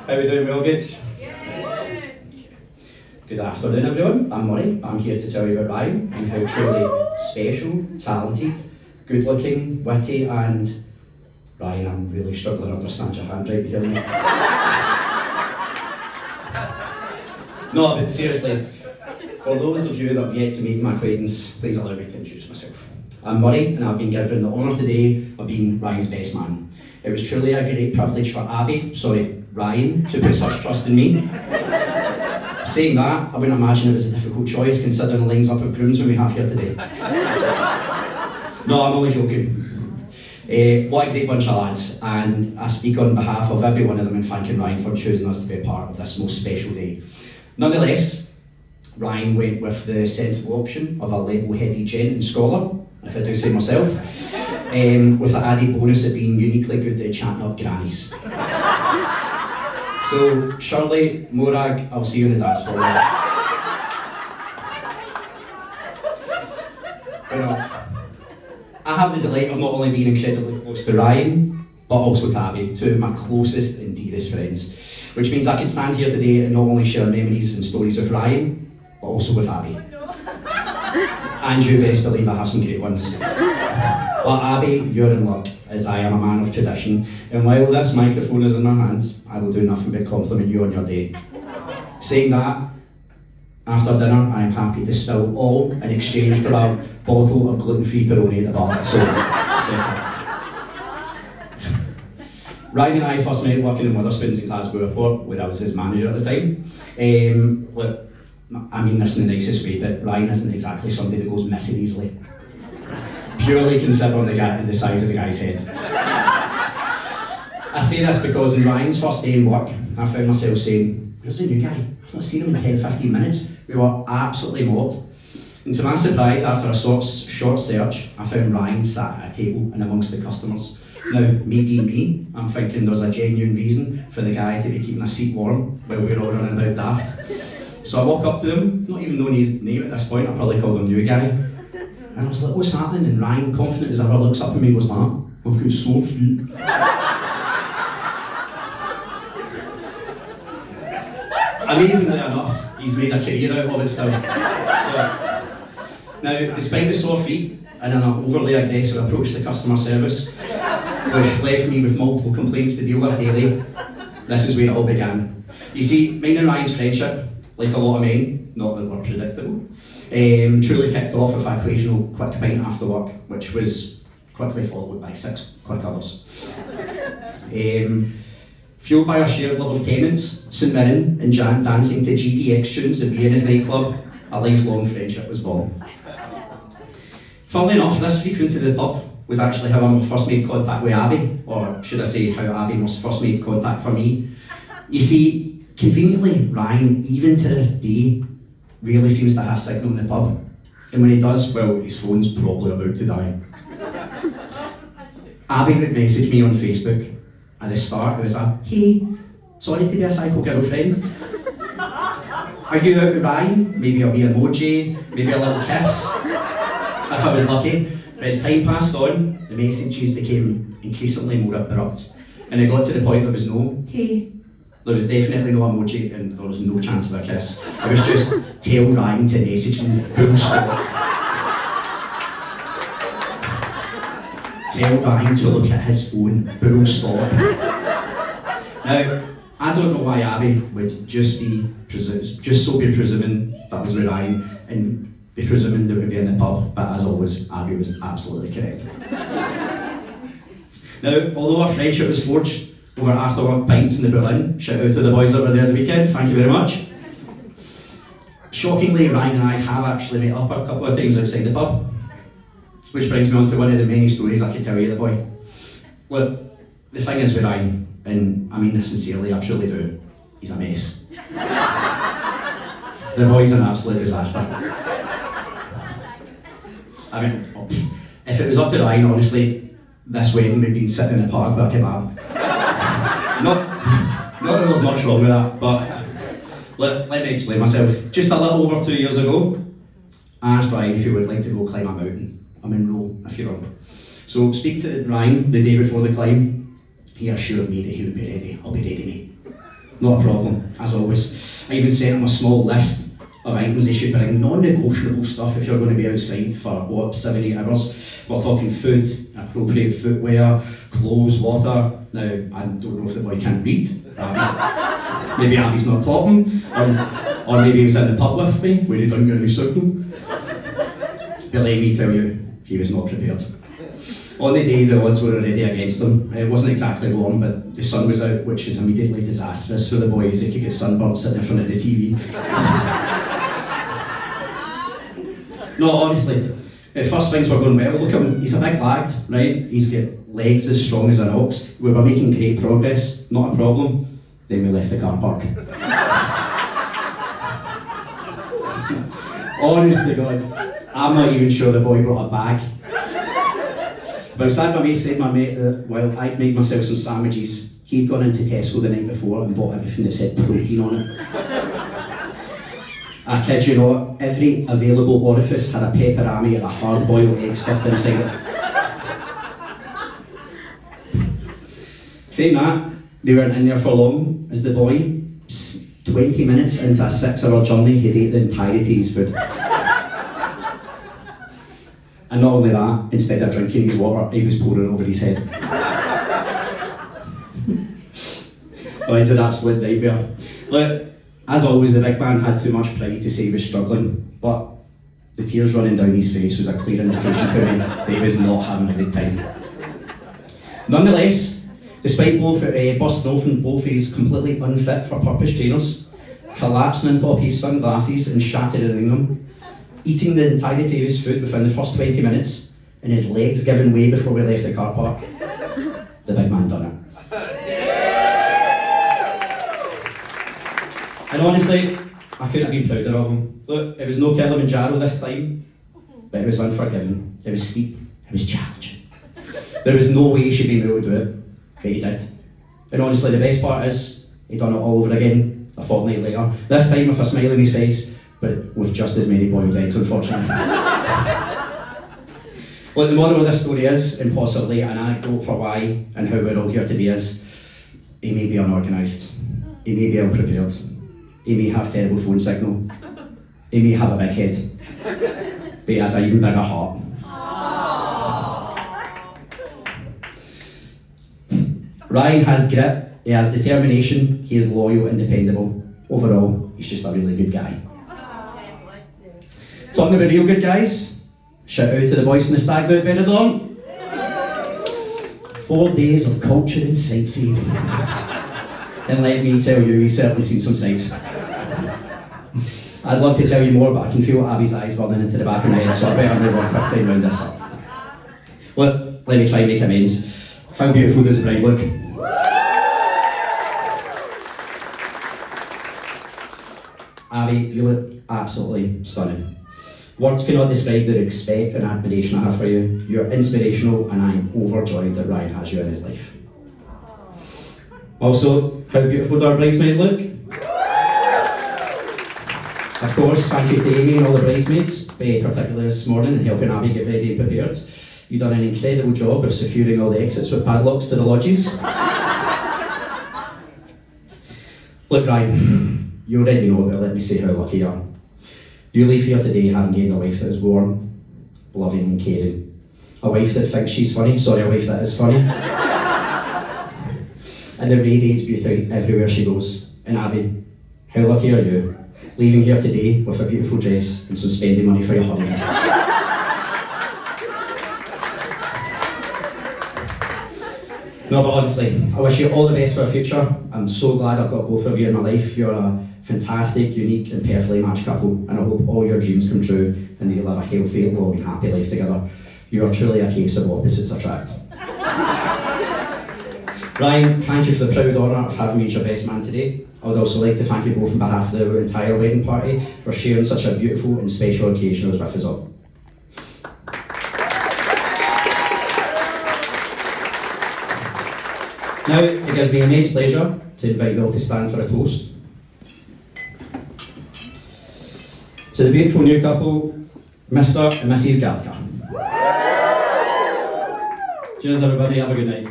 How are we doing? Well, good? Good afternoon, everyone. I'm Murray. I'm here to tell you about Ryan and how truly special, talented, good-looking, witty, and Ryan, I'm really struggling to understand your handwriting here. No, but seriously, for those of you that have yet to make my acquaintance, please allow me to introduce myself. I'm Murray, and I've been given the honour today of being Ryan's best man. It was truly a great privilege for Ryan, to put such trust in me. Saying that, I wouldn't imagine it was a difficult choice considering the lines up of groomsmen we have here today. No, I'm only joking. What a great bunch of lads, and I speak on behalf of every one of them in thanking Ryan for choosing us to be a part of this most special day. Nonetheless, Ryan went with the sensible option of a level-headed gent and scholar, if I do say myself, with the added bonus of being uniquely good at chatting up grannies. So, Shirley, Morag, I'll see you in the dance floor. I have the delight of not only being incredibly close to Ryan, but also to Abby, two of my closest and dearest friends. Which means I can stand here today and not only share memories and stories with Ryan, but also with Abby. And you best believe I have some great ones. But Abby, you're in luck, as I am a man of tradition, and while this microphone is in my hands, I will do nothing but compliment you on your day. Saying that, after dinner, I am happy to spill all in exchange for a bottle of gluten-free Peroni at the bar. So, Ryan and I first met working in Wetherspoons in Glasgow Airport, where I was his manager at the time. Look, I mean this in the nicest way, but Ryan isn't exactly somebody that goes missing easily. Purely considering the size of the guy's head. I say this because in Ryan's first day in work, I found myself saying, "Where's the new guy? I've not seen him in 10-15 minutes. We were absolutely mobbed. And to my surprise, after a short search, I found Ryan sat at a table and amongst the customers. Now, me being me, I'm thinking there's a genuine reason for the guy to be keeping a seat warm while we're all running about daft. So I walk up to him, not even knowing his name at this point, I probably called him new guy. And I was like, "What's happening?" And Ryan, confident as ever, looks up at me and goes, "I've got sore feet." Amazingly enough, he's made a career out of it still. Now, despite the sore feet and an overly aggressive approach to customer service, which left me with multiple complaints to deal with daily, this is where it all began. You see, mine and Ryan's friendship, like a lot of men, not that we're predictable, truly kicked off with an occasional quick pint after work, which was quickly followed by 6 quick others. Fueled by our shared love of tenants, St Mirren, and dancing to GPX tunes at Vienna's nightclub, a lifelong friendship was born. Funnily enough, this frequent to the pub was actually how I first made contact with Abby, or should I say how Abby first made contact for me. You see, conveniently, Ryan, even to this day, really seems to have signal in the pub. And when he does, well, his phone's probably about to die. Abby would message me on Facebook. At the start, it was a, "Hey, sorry to be a psycho girlfriend. Are you out with Ryan?" Maybe a wee emoji, maybe a little kiss, if I was lucky. But as time passed on, the messages became increasingly more abrupt. And it got to the point there was no, "Hey." There was definitely no emoji and there was no chance of a kiss. It was just, "Tell Ryan to message me, full stop." Tell Ryan to look at his phone, full stop. Now, I don't know why Abby would just be presuming that was with Ryan and be presuming that we'd be in the pub, but as always, Abby was absolutely correct. Now, although our friendship was forged over after-work pints in the Berlin, shout out to the boys that were there at the weekend, thank you very much. Shockingly, Ryan and I have actually met up a couple of times outside the pub. Which brings me on to one of the many stories I could tell you, the boy. Look, the thing is with Ryan, and I mean this sincerely, I truly do, he's a mess. The boy's an absolute disaster. I mean, if it was up to Ryan, honestly, this wedding we'd been sitting in the park with a kebab. Not that there's much wrong with that, but let me explain myself. Just a little over 2 years ago, I asked Ryan if he would like to go climb a mountain. I'm in Rome, if you're on. So speak to Ryan the day before the climb. He assured me that he would be ready. "I'll be ready, mate." Not a problem, as always. I even sent him a small list of items they should bring, non-negotiable stuff if you're going to be outside for, 7-8 hours. We're talking food, appropriate footwear, clothes, water. Now, I don't know if the boy can't read. Maybe Abby's not taught him, or maybe he was in the pub with me when he done your circle. But let me tell you, he was not prepared. On the day, the odds were already against him. It wasn't exactly warm, but the sun was out, which is immediately disastrous for the boys. They could get sunburnt sitting in front of the TV. No, honestly, the first things were going well. Look at him, he's a big lad, right? He's got legs as strong as an ox. We were making great progress, not a problem. Then we left the car park. Honest to God, I'm not even sure the boy brought a bag. But I was sad my mate said my mate that while I'd made myself some sandwiches, he'd gone into Tesco the night before and bought everything that said protein on it. I kid you not, every available orifice had a pepperami and a hard-boiled egg stuffed inside it. Saying that, they weren't in there for long, as the boy, 20 minutes into a 6-hour journey, he'd ate the entirety of his food. And not only that, instead of drinking his water, he was pouring it over his head. Oh, he's an absolute nightmare. Look, as always, the big man had too much pride to say he was struggling, but the tears running down his face was a clear indication to me that he was not having a good time. Nonetheless, despite busting open both of his completely unfit for purpose trainers, collapsing on top of his sunglasses and shattering them, eating the entirety of his food within the first 20 minutes, and his legs giving way before we left the car park, the big man done it. And honestly, I couldn't have been prouder of him. Look, it was no Kilimanjaro this climb, but it was unforgiving, it was steep, it was challenging. There was no way he should be able to do it, but he did. And honestly, the best part is, he done it all over again, a fortnight later, this time with a smile on his face, but with just as many boiled eggs, unfortunately. Well, the moral of this story is, and possibly an anecdote for why and how we're all here today is, he may be unorganised, he may be ill-prepared, he may have terrible phone signal, he may have a big head, but he has an even bigger heart. Ryan has grit, he has determination, he is loyal and dependable. Overall, he's just a really good guy. Talking about real good guys, shout out to the boys from the Stag Do at Benidorm. 4 days of culture and sightseeing. And let me tell you, he's certainly seen some sights. I'd love to tell you more, but I can feel Abby's eyes burning into the back of my head, so I better move on quickly and round this up. Look, let me try and make amends. How beautiful does the bride look? Abby, you look absolutely stunning. Words cannot describe the respect and admiration I have for you. You're inspirational, and I'm overjoyed that Ryan has you in his life. Also, how beautiful do our bridesmaids look? Of course, thank you to Amy and all the bridesmaids, particularly this morning, and helping Abby get ready and prepared. You've done an incredible job of securing all the exits with padlocks to the lodges. Look, Ryan, you already know, but let me say how lucky you are. You leave here today having gained a wife that is warm, loving and caring. A wife that thinks she's funny, a wife that is funny. And that radiates beauty everywhere she goes. And Abby, how lucky are you, leaving here today with a beautiful dress and some spending money for your honeymoon. No, but honestly, I wish you all the best for the future. I'm so glad I've got both of you in my life. You're a fantastic, unique and perfectly matched couple, and I hope all your dreams come true and that you'll have a healthy, long and happy life together. You are truly a case of opposites attract. Ryan, thank you for the proud honour of having me as your best man today. I would also like to thank you both on behalf of the entire wedding party for sharing such a beautiful and special occasion with us all. Now, it gives me immense pleasure to invite you all to stand for a toast. To the beautiful new couple, Mr. and Mrs. Gallagher. Cheers everybody, have a good night.